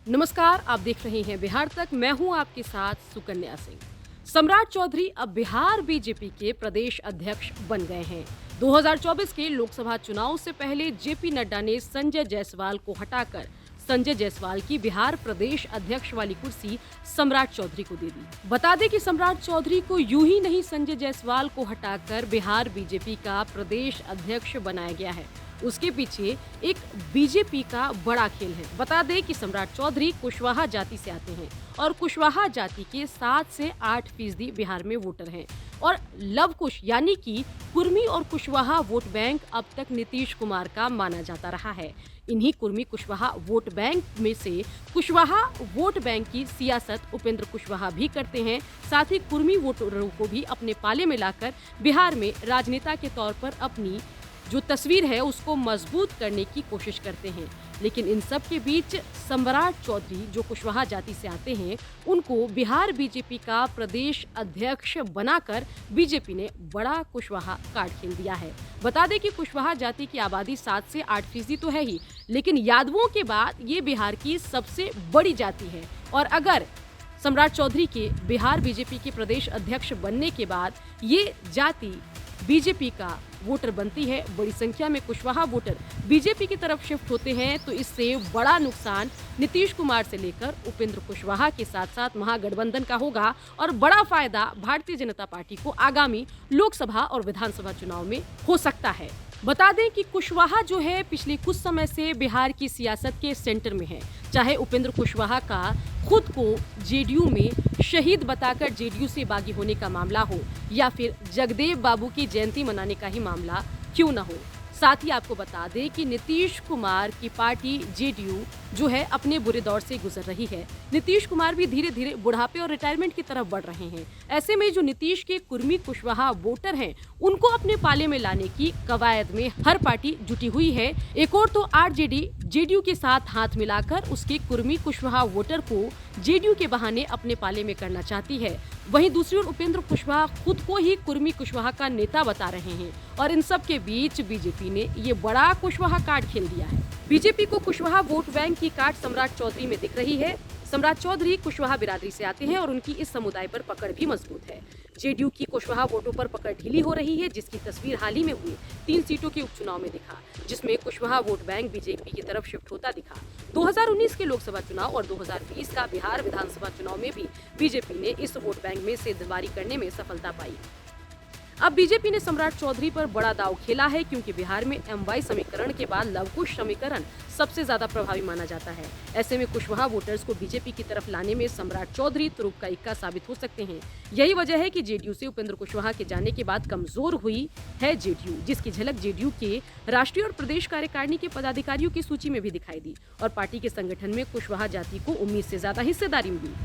नमस्कार, आप देख रहे हैं बिहार तक। मैं हूं आपके साथ सुकन्या सिंह। सम्राट चौधरी अब बिहार बीजेपी के प्रदेश अध्यक्ष बन गए हैं। 2024 के लोकसभा चुनाव से पहले जेपी नड्डा ने संजय जायसवाल को हटाकर संजय जायसवाल की बिहार प्रदेश अध्यक्ष वाली कुर्सी सम्राट चौधरी को दे दी। बता दें कि सम्राट चौधरी को यूं ही नहीं संजय जायसवाल को हटाकर बिहार बीजेपी का प्रदेश अध्यक्ष बनाया गया है। उसके पीछे एक बीजेपी का बड़ा खेल है। बता दें कि सम्राट चौधरी कुशवाहा जाति से आते हैं और कुशवाहा जाति के 7 से 8% बिहार में वोटर हैं और लव कुश यानी कि कुर्मी और कुशवाहा वोट बैंक अब तक नीतीश कुमार का माना जाता रहा है। इन्हीं कुर्मी कुशवाहा वोट बैंक में से कुशवाहा वोट बैंक की सियासत उपेंद्र कुशवाहा भी करते हैं। साथ ही कुर्मी वोटरों को भी अपने पाले में लाकर बिहार में राजनेता के तौर पर अपनी जो तस्वीर है उसको मजबूत करने की कोशिश करते हैं। लेकिन इन सब के बीच सम्राट चौधरी जो कुशवाहा जाति से आते हैं उनको बिहार बीजेपी का प्रदेश अध्यक्ष बनाकर बीजेपी ने बड़ा कुशवाहा कार्ड खेल दिया है। बता दें कि कुशवाहा जाति की आबादी 7 से 8% तो है ही, लेकिन यादवों के बाद ये बिहार की सबसे बड़ी जाति है। और अगर सम्राट चौधरी के बिहार बीजेपी के प्रदेश अध्यक्ष बनने के बाद ये जाति बीजेपी का वोटर बनती है, बड़ी संख्या में कुशवाहा वोटर बीजेपी की तरफ शिफ्ट होते हैं, तो इससे बड़ा नुकसान नीतीश कुमार से लेकर उपेंद्र कुशवाहा के साथ साथ महागठबंधन का होगा और बड़ा फायदा भारतीय जनता पार्टी को आगामी लोकसभा और विधानसभा चुनाव में हो सकता है। बता दें कि कुशवाहा जो है पिछले कुछ समय से बिहार की सियासत के सेंटर में है। चाहे उपेंद्र कुशवाहा का खुद को जेडीयू में शहीद बताकर जेडीयू से बागी होने का मामला हो या फिर जगदेव बाबू की जयंती मनाने का ही मामला क्यों न हो। साथ ही आपको बता दें कि नीतीश कुमार की पार्टी जेडीयू जो है अपने बुरे दौर से गुजर रही है। नीतीश कुमार भी धीरे धीरे बुढ़ापे और रिटायरमेंट की तरफ बढ़ रहे हैं। ऐसे में जो नीतीश के कुर्मी कुशवाहा वोटर हैं उनको अपने पाले में लाने की कवायद में हर पार्टी जुटी हुई है। एक और तो आरजेडी जेडीयू के साथ हाथ मिलाकर उसके कुर्मी कुशवाहा वोटर को जेडीयू के बहाने अपने पाले में करना चाहती है। वहीं दूसरी ओर उपेंद्र कुशवाहा खुद को ही कुर्मी कुशवाहा का नेता बता रहे हैं और इन सब के बीच बीजेपी ने ये बड़ा कुशवाहा कार्ड खेल दिया है। बीजेपी को कुशवाहा वोट बैंक की कार्ड सम्राट चौधरी में दिख रही है। सम्राट चौधरी कुशवाहा बिरादरी से आते हैं और उनकी इस समुदाय पर पकड़ भी मजबूत है। जेडीयू की कुशवाहा वोटों पर पकड़ ढीली हो रही है, जिसकी तस्वीर हाल ही में हुई 3 सीटों के उपचुनाव में दिखा, जिसमें कुशवाहा वोट बैंक बीजेपी की तरफ शिफ्ट होता दिखा। 2019 के लोकसभा चुनाव और 2020 का बिहार विधानसभा चुनाव में भी बीजेपी ने इस वोट बैंक में से दिलवारी करने में सफलता पाई। अब बीजेपी ने सम्राट चौधरी पर बड़ा दांव खेला है, क्योंकि बिहार में एमवाई समीकरण के बाद लवकुश समीकरण सबसे ज्यादा प्रभावी माना जाता है। ऐसे में कुशवाहा वोटर्स को बीजेपी की तरफ लाने में सम्राट चौधरी तुरुप का इक्का साबित हो सकते हैं। यही वजह है कि जेडीयू से उपेंद्र कुशवाहा के जाने के बाद कमजोर हुई है जेडीयू, जिसकी झलक जेडीयू के राष्ट्रीय और प्रदेश कार्यकारिणी के पदाधिकारियों की सूची में भी दिखाई दी और पार्टी के संगठन में कुशवाहा जाति को उम्मीद से ज्यादा हिस्सेदारी मिली।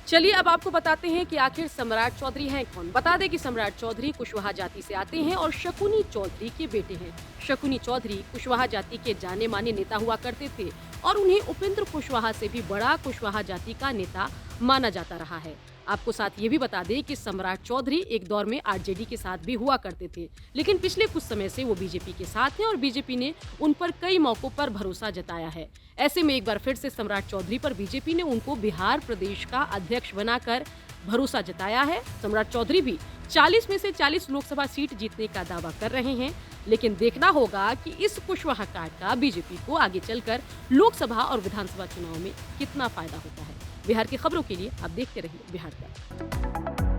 चलिए अब आपको बताते हैं कि आखिर सम्राट चौधरी हैं कौन। बता दें कि सम्राट चौधरी कुशवाहा जाति से आते हैं और शकुनी चौधरी के बेटे हैं। शकुनी चौधरी कुशवाहा जाति के जाने माने नेता हुआ करते थे और उन्हें उपेंद्र कुशवाहा से भी बड़ा कुशवाहा जाति का नेता माना जाता रहा है। आपको साथ ये भी बता दें कि सम्राट चौधरी एक दौर में आरजेडी के साथ भी हुआ करते थे, लेकिन पिछले कुछ समय से वो बीजेपी के साथ हैं और बीजेपी ने उन पर कई मौकों पर भरोसा जताया है। ऐसे में एक बार फिर से सम्राट चौधरी पर बीजेपी ने उनको बिहार प्रदेश का अध्यक्ष बनाकर भरोसा जताया है। सम्राट चौधरी भी 40 में से 40 लोकसभा सीट जीतने का दावा कर रहे हैं, लेकिन देखना होगा कि इस कुशवाहा कार्ड का बीजेपी को आगे चलकर लोकसभा और विधानसभा चुनाव में कितना फायदा होता है। बिहार की खबरों के लिए आप देखते रहिए बिहार तक।